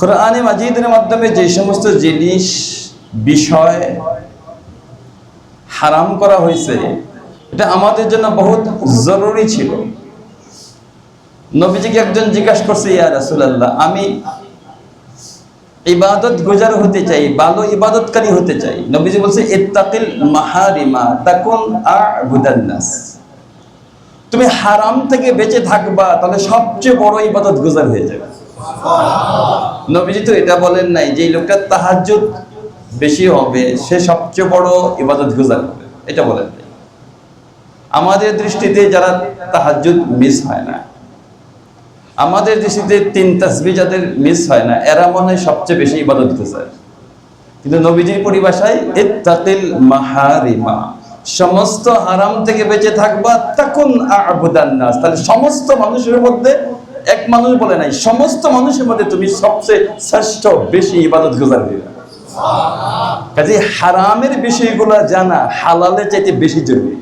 কোরআনে মাজিদের মাধ্যমে যে সমস্ত জিনিস বিষয় হারাম করা হয়েছে, এটা আমাদের জন্য বহুত জরুরি ছিল। নবীজিকে একজন জিজ্ঞাসা করছে, ইয়া রাসূলুল্লাহ, আমি ইবাদত গুজার হতে চাই, ভালো ইবাদতকারী হতে চাই। নবীজি বলছে, ইত্তাকিল মাহারিমা তাকুন আ'বুদান নাস। তুমি হারাম থেকে বেঁচে থাকবা, তাহলে সবচেয়ে বড় ইবাদত গুজার হয়ে যাবে। নবীজি তো এটা বলেন নাই যে এই লোকটা তাহাজ্জুদ বেশি হবে, সে সবচেয়ে বড় ইবাদত গুজার হবে, এটা বলেন নাই। আমাদের দৃষ্টিতে যারা তাহাজ্জুদ মিস হয় না, আমাদের দৃষ্টিতে 3 তাসবিহ যাদের মিস হয় না, এরা মনে হয় সবচেয়ে বেশি ইবাদত গুজার। কিন্তু নবীজির পরিভাষায় ইত্তাকিল মাহারিমা, সমস্ত হারাম থেকে বেঁচে থাকবা, তাকুন আ'বুদান নাস, তাহলে সমস্ত মানুষের মধ্যে, এক মানুষ বলে নাই, সমস্ত মানুষের মধ্যে তুমি সবচেয়ে শ্রেষ্ঠ বেশি ইবাদত গুজার হইবে। কাজে হারামের বিষয়গুলো জানা হালালের চাইতে বেশি জরুরি।